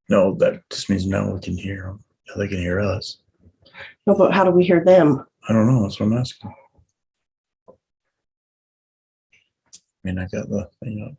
No, that just means now we can hear them. Now they can hear us. No, but how do we hear them? I don't know. That's what I'm asking. I mean, I got the thing up.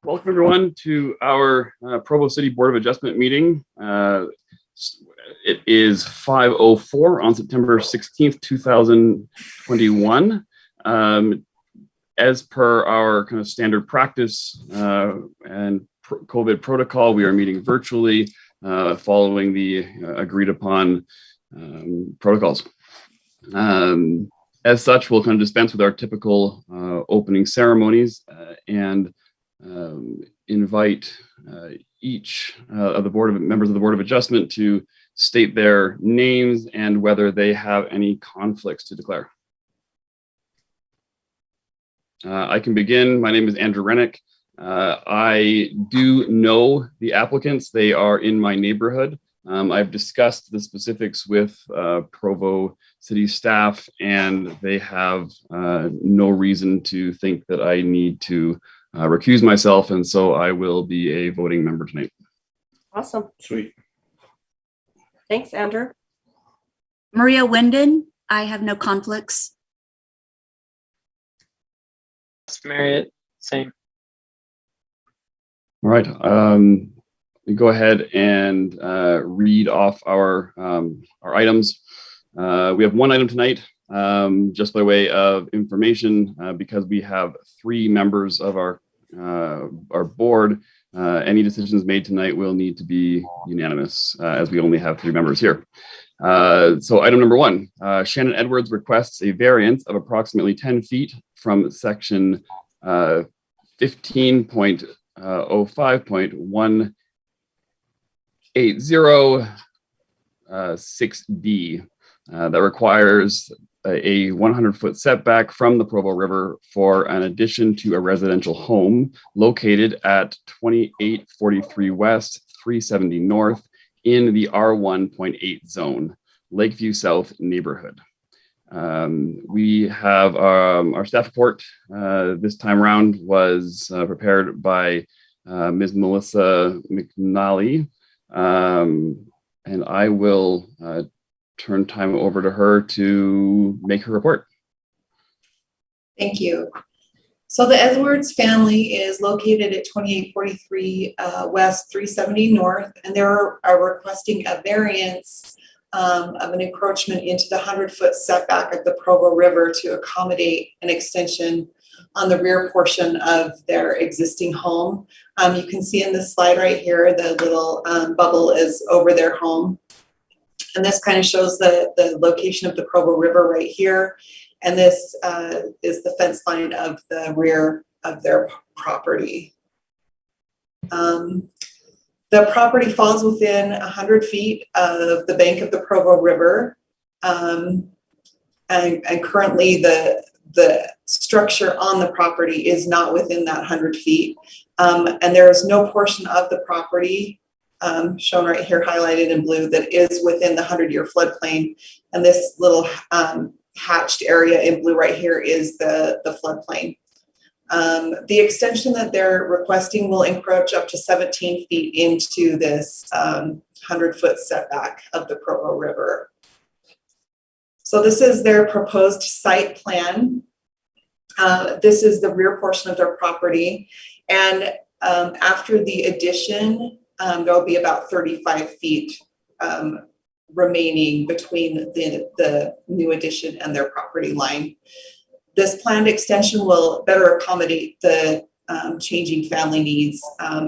Welcome everyone to our Provo City Board of Adjustment meeting. It is 5:04 on September 16th, 2021. As per our kind of standard practice and COVID protocol, we are meeting virtually following the agreed upon protocols. As such, we'll kind of dispense with our typical opening ceremonies and invite each of the members of the Board of Adjustment to state their names and whether they have any conflicts to declare. I can begin. My name is Andrew Rennick. I do know the applicants. They are in my neighborhood. I've discussed the specifics with Provo City staff, and they have no reason to think that I need to recuse myself, and so I will be a voting member tonight. Awesome. Sweet. Thanks, Andrew. Maria Winden, I have no conflicts. Marriott, same. All right. We go ahead and read off our items. We have one item tonight, just by way of information, because we have 3 members of our board. Any decisions made tonight will need to be unanimous, as we only have 3 members here. So item number 1, Shannon Edwards requests a variance of approximately 10 feet from section 15.05.180(6)D that requires a 100-foot setback from the Provo River for an addition to a residential home located at 2843 West, 370 North in the R1.8 zone, Lakeview South neighborhood. We have our staff report this time around was prepared by Ms. Melissa McNally, and I will turn time over to her to make her report. Thank you. So the Edwards family is located at 2843 West, 370 North, and they're requesting a variance of an encroachment into the 100-foot setback of the Provo River to accommodate an extension on the rear portion of their existing home. You can see in this slide right here, the little bubble is over their home. And this kind of shows the location of the Provo River right here. And this is the fence line of the rear of their property. The property falls within 100 feet of the bank of the Provo River. And currently the structure on the property is not within that 100 feet. And there is no portion of the property shown right here, highlighted in blue, that is within the 100-year floodplain. And this little hatched area in blue right here is the floodplain. The extension that they're requesting will encroach up to 17 feet into this 100-foot setback of the Provo River. So this is their proposed site plan. This is the rear portion of their property. And after the addition, there'll be about 35 feet remaining between the new addition and their property line. This planned extension will better accommodate the changing family needs.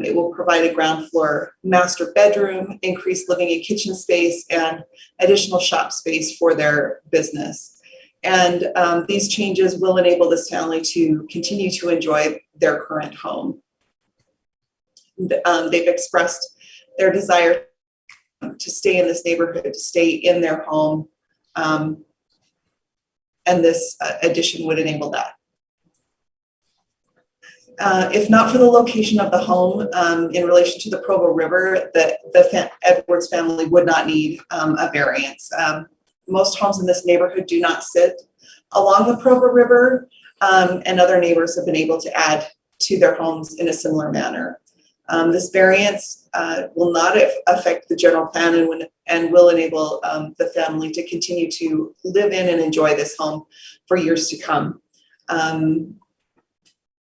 It will provide a ground floor master bedroom, increased living and kitchen space, and additional shop space for their business. And these changes will enable this family to continue to enjoy their current home. They've expressed their desire to stay in this neighborhood, to stay in their home, and this addition would enable that. If not for the location of the home in relation to the Provo River, the Edwards family would not need a variance. Most homes in this neighborhood do not sit along the Provo River, and other neighbors have been able to add to their homes in a similar manner. This variance will not affect the general plan and will enable the family to continue to live in and enjoy this home for years to come.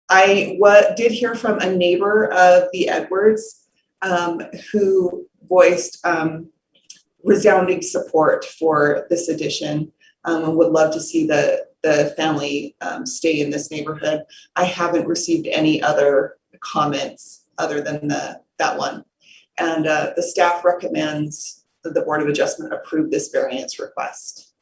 did hear from a neighbor of the Edwards who voiced resounding support for this addition and would love to see the family stay in this neighborhood. I haven't received any other comments other than that one. And the staff recommends that the Board of Adjustment approve this variance request.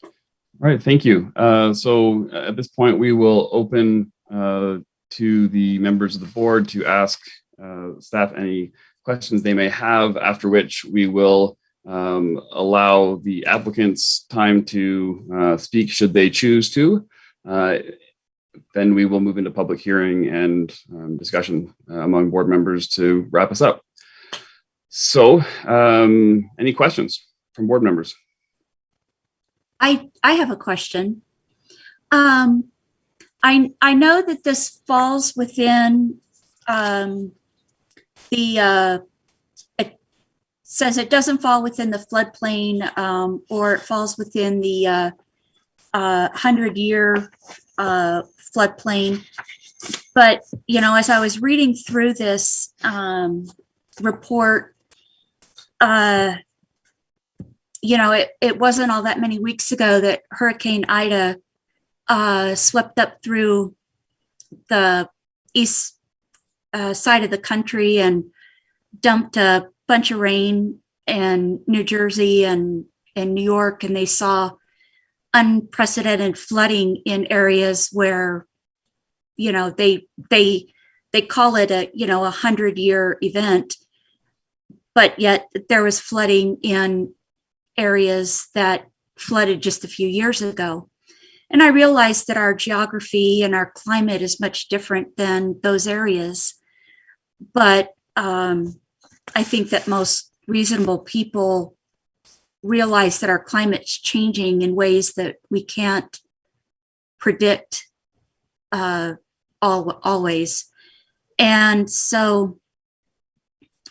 All right, thank you. So at this point, we will open to the members of the board to ask staff any questions they may have, after which we will allow the applicants time to speak should they choose to. Then we will move into public hearing and discussion among board members to wrap us up. So any questions from board members? I have a question. I know that this falls within it says it doesn't fall within the floodplain, or it falls within the 100-year floodplain. But, you know, as I was reading through this report, you know, it wasn't all that many weeks ago that Hurricane Ida swept up through the east side of the country and dumped a bunch of rain in New Jersey and in New York, and they saw unprecedented flooding in areas where, you know, they call it a 100-year event, but yet there was flooding in areas that flooded just a few years ago. And I realized that our geography and our climate is much different than those areas. But I think that most reasonable people realize that our climate's changing in ways that we can't predict always. And so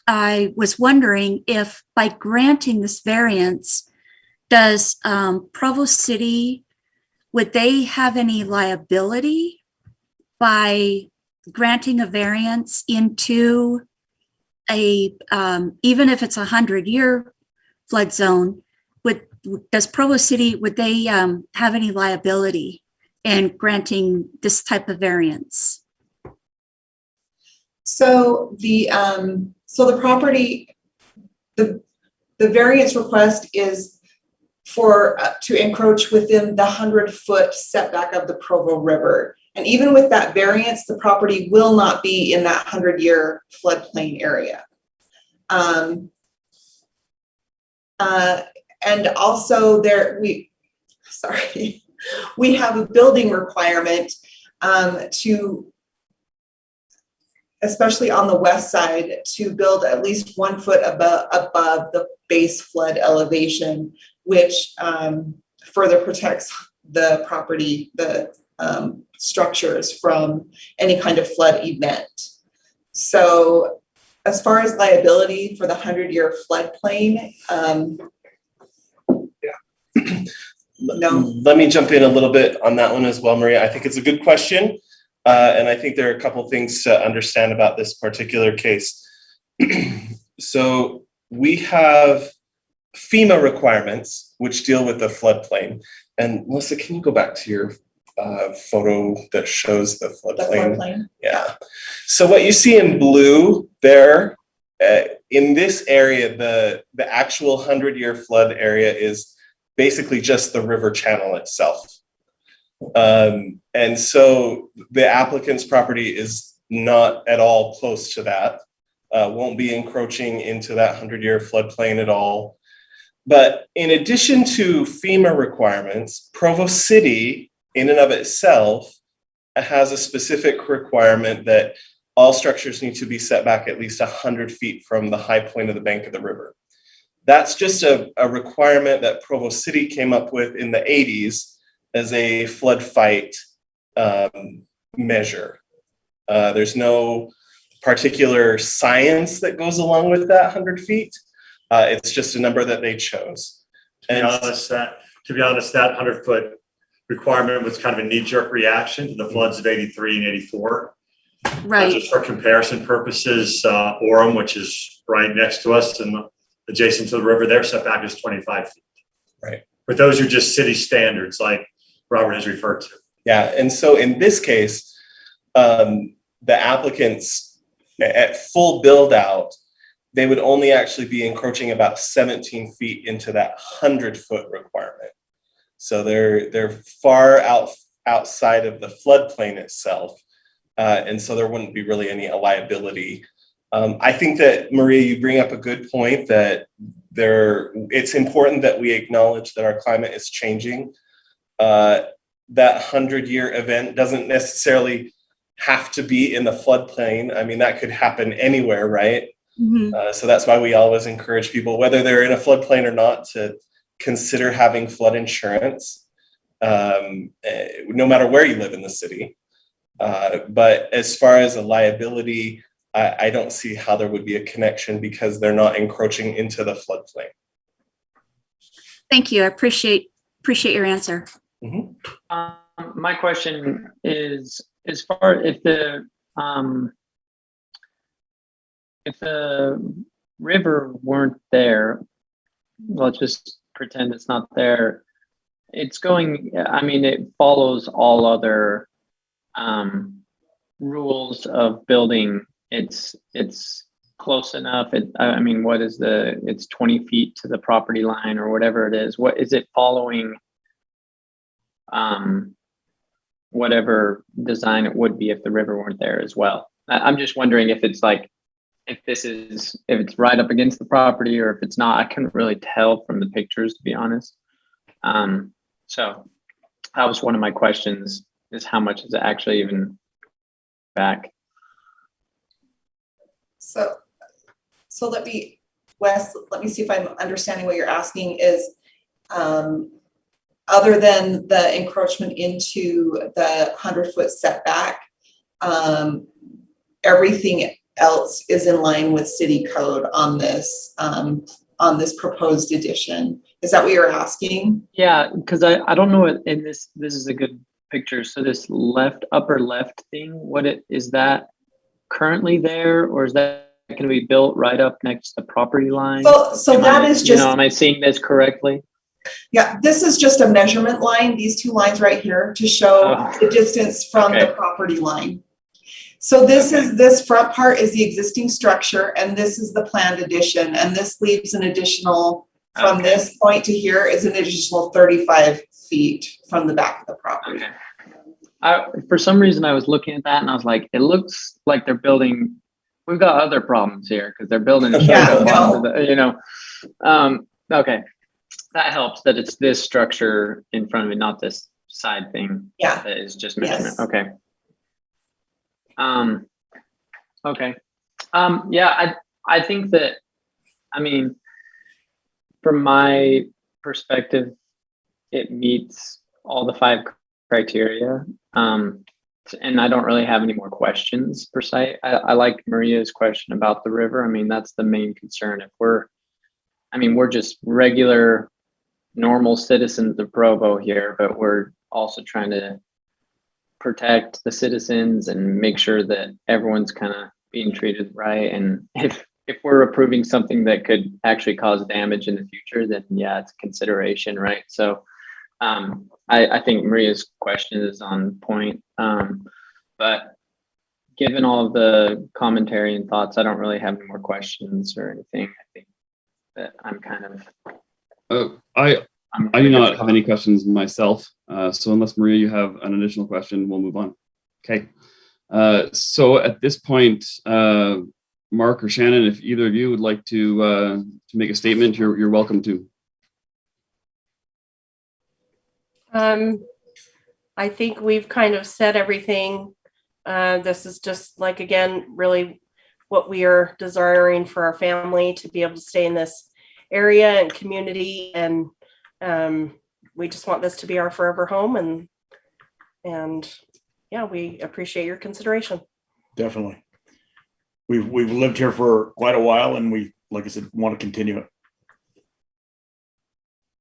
I was wondering if by granting this variance, does Provo City, would they have any liability by granting a variance into a, even if it's 100-year flood zone, does Provo City, would they have any liability in granting this type of variance? So the property, the variance request is for to encroach within the 100-foot setback of the Provo River. And even with that variance, the property will not be in that 100-year floodplain area. And also we have a building requirement to, especially on the west side, to build at least 1 foot above the base flood elevation, which further protects the property, the structures from any kind of flood event. So as far as liability for the 100-year floodplain, no. Let me jump in a little bit on that one as well, Maria. I think it's a good question. And I think there are a couple things to understand about this particular case. So we have FEMA requirements, which deal with the floodplain. And Melissa, can you go back to your photo that shows the floodplain? The floodplain. Yeah. So what you see in blue there, in this area, the actual 100-year flood area is basically just the river channel itself. And so the applicant's property is not at all close to that, won't be encroaching into that 100-year floodplain at all. But in addition to FEMA requirements, Provo City in and of itself has a specific requirement that all structures need to be set back at least 100 feet from the high point of the bank of the river. That's just a requirement that Provo City came up with in the 80s as a flood fight measure. There's no particular science that goes along with that 100 feet. It's just a number that they chose. To be honest, that 100-foot requirement was kind of a knee-jerk reaction to the floods of 83 and 84. Right. Just for comparison purposes, Orem, which is right next to us and adjacent to the river, their setback is 25 feet. Right. But those are just city standards like Robert has referred to. Yeah, and so in this case, the applicants at full build out, they would only actually be encroaching about 17 feet into that 100-foot requirement. So they're far outside of the floodplain itself. And so there wouldn't be really any liability. I think that, Maria, you bring up a good point that it's important that we acknowledge that our climate is changing. That 100-year event doesn't necessarily have to be in the floodplain. I mean, that could happen anywhere, right? Mhm. So that's why we always encourage people, whether they're in a floodplain or not, to consider having flood insurance, no matter where you live in the city. But as far as a liability, I don't see how there would be a connection because they're not encroaching into the floodplain. Thank you. I appreciate your answer. My question is, as far if the river weren't there, let's just pretend it's not there. It's going. I mean, it follows all other rules of building. It's close enough. I mean, what is it's 20 feet to the property line or whatever it is. What is it following? Whatever design it would be if the river weren't there as well. I'm just wondering if it's like, if it's right up against the property or if it's not. I couldn't really tell from the pictures, to be honest. So that was one of my questions, is how much is it actually even back? So Wes, let me see if I'm understanding what you're asking is, other than the encroachment into the 100-foot setback, everything else is in line with city code on this proposed addition. Is that what you're asking? Yeah, because I don't know, in this is a good picture. So this upper left thing, is that currently there, or is that going to be built right up next to the property line? So that is just, am I seeing this correctly? yeah, this is just a measurement line, these two lines right here, to show the distance from the property line. So this front part is the existing structure, and this is the planned addition, and this leaves an additional, from this point to here is an additional 35 feet from the back of the property. Okay. For some reason, I was looking at that and I was like, it looks like they're building. We've got other problems here because they're building. Okay. That helps that it's this structure in front of it, not this side thing. Yeah. That is just measurement. Yes. Okay. Okay. Yeah, I think that, I mean, from my perspective, it meets all the 5 criteria. And I don't really have any more questions per se. I like Maria's question about the river. I mean, that's the main concern. We're just regular, normal citizens of Provo here, but we're also trying to protect the citizens and make sure that everyone's kind of being treated right. And if we're approving something that could actually cause damage in the future, then yeah, it's a consideration, right? So I think Maria's question is on point. But given all of the commentary and thoughts, I don't really have any more questions or anything. I think that I'm kind of. I do not have any questions myself. So unless Maria, you have an additional question, we'll move on. Okay. So at this point, Mark or Shannon, if either of you would like to make a statement, you're welcome to. I think we've kind of said everything. This is just like, again, really what we are desiring for our family, to be able to stay in this area and community. And we just want this to be our forever home. And yeah, we appreciate your consideration. Definitely. We've lived here for quite a while, and we, like I said, want to continue it.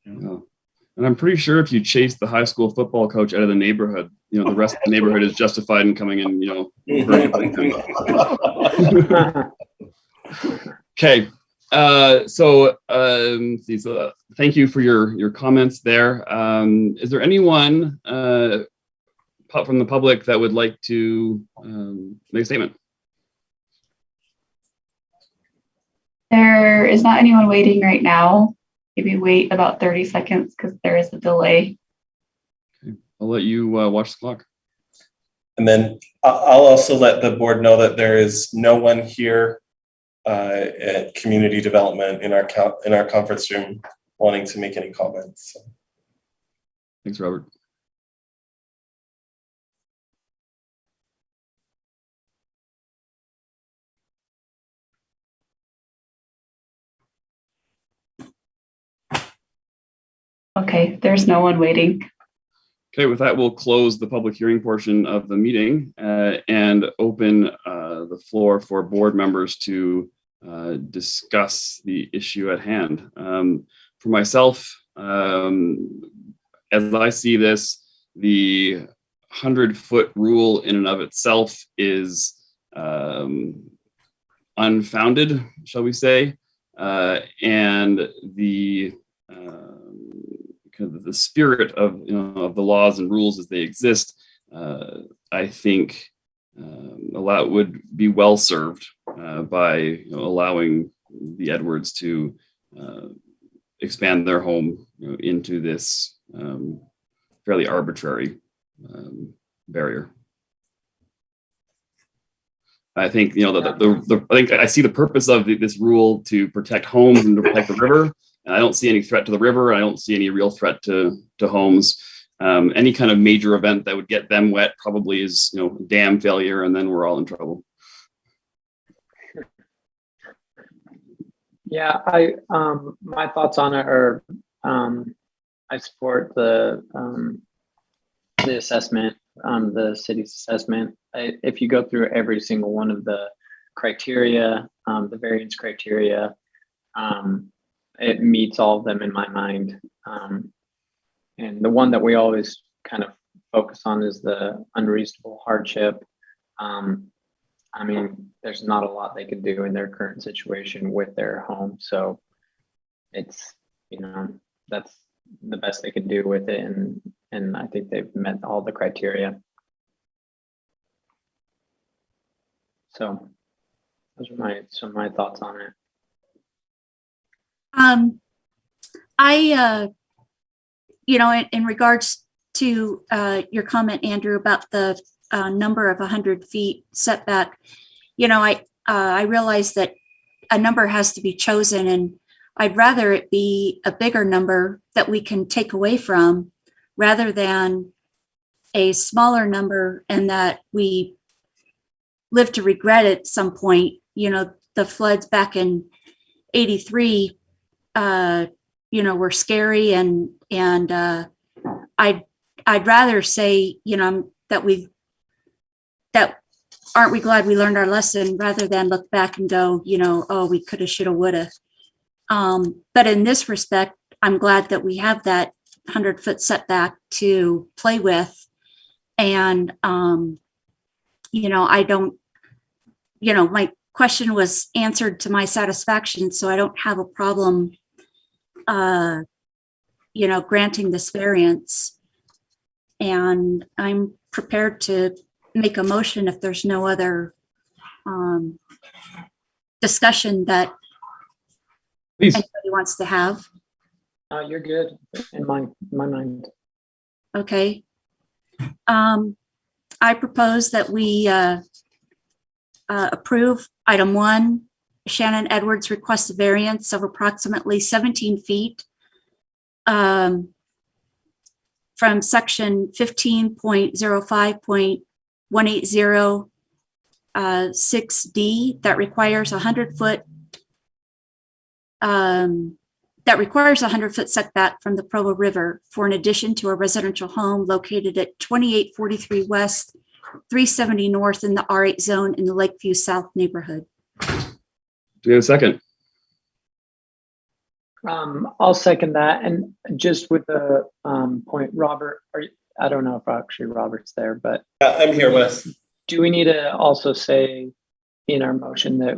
Yeah. And I'm pretty sure if you chase the high school football coach out of the neighborhood, the rest of the neighborhood is justified in coming in, burning everything. Okay. So thank you for your comments there. Is there anyone from the public that would like to make a statement? There is not anyone waiting right now. Maybe wait about 30 seconds because there is a delay. Okay. I'll let you watch the clock. And then I'll also let the board know that there is no one here at community development in our conference room wanting to make any comments. So. Thanks, Robert. Okay, there's no one waiting. Okay, with that, we'll close the public hearing portion of the meeting and open the floor for board members to discuss the issue at hand. For myself, as I see this, the 100-foot rule in and of itself is unfounded, shall we say, and the spirit of the laws and rules as they exist, I think a lot would be well served by allowing the Edwards to expand their home into this fairly arbitrary barrier. I think I think I see the purpose of this rule to protect homes and to protect the river. And I don't see any threat to the river. I don't see any real threat to homes. Any kind of major event that would get them wet probably is dam failure, and then we're all in trouble. Yeah, my thoughts on it are I support the assessment, the city's assessment. If you go through every single one of the criteria, the variance criteria, it meets all of them in my mind. And the one that we always kind of focus on is the unreasonable hardship. I mean, there's not a lot they could do in their current situation with their home. So it's, that's the best they could do with it. And I think they've met all the criteria. So those are some of my thoughts on it. In regards to your comment, Andrew, about the number of 100 feet setback, I realize that a number has to be chosen, and I'd rather it be a bigger number that we can take away from rather than a smaller number and that we live to regret at some point. The floods back in '83 were scary, and I'd rather say that aren't we glad we learned our lesson, rather than look back and go, oh, we coulda, shoulda, woulda. But in this respect, I'm glad that we have that 100-foot setback to play with, and I don't, my question was answered to my satisfaction, so I don't have a problem granting this variance. And I'm prepared to make a motion if there's no other discussion that Please. anybody wants to have. You're good in my mind. Okay. I propose that we approve item 1. Shannon Edwards requests a variance of approximately 17 feet from section 15.05.180 6D that requires 100-foot setback from the Provo River for an addition to a residential home located at 2843 West, 370 North in the R8 zone in the Lakeview South neighborhood. Do we have a second? I'll second that. And just with the point, Robert, I don't know if actually Robert's there, but I'm here with. do we need to also say in our motion that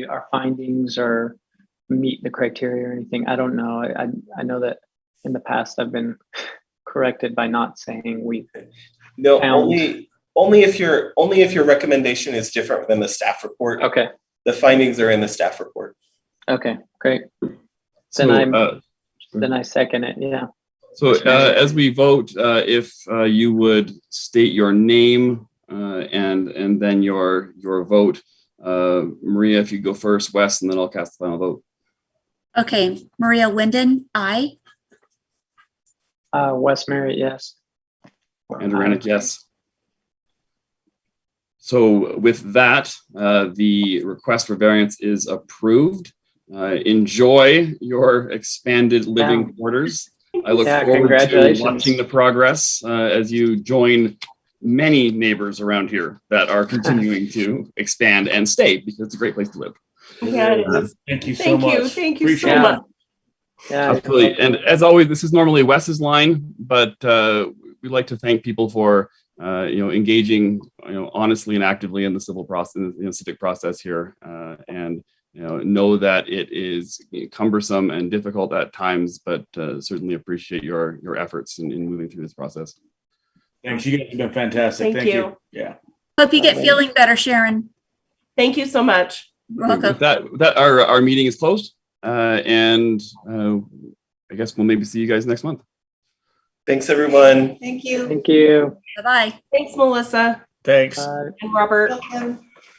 our findings or meet the criteria or anything? I don't know. I know that in the past I've been corrected by not saying we. No, found. only if your recommendation is different than the staff report. Okay. The findings are in the staff report. Okay, great. So, Then I second it. Yeah. So as we vote, if you would state your name and then your vote. Maria, if you go first, Wes, and then I'll cast the final vote. Okay, Maria Winden, aye. Wes Merritt, yes. Andrew Rennick, yes. So with that, the request for variance is approved. Enjoy your expanded living quarters. I look forward to watching the progress as you join many neighbors around here that are continuing to expand and stay because it's a great place to live. Yeah, it is. Thank you so much. Thank you Appreciate so it. much. Yeah. Absolutely. And as always, this is normally Wes's line, but we'd like to thank people for engaging honestly and actively in the civil process, civic process here, and know that it is cumbersome and difficult at times, but certainly appreciate your efforts in moving through this process. Thanks. You guys have been fantastic. Thank you. Yeah. Hope you get feeling better, Sharon. Thank you so much. You're welcome. With that, our meeting is closed, and I guess we'll maybe see you guys next month. Thanks, everyone. Thank you. Thank you. Bye-bye. Thanks, Melissa Thanks. and Robert. Welcome.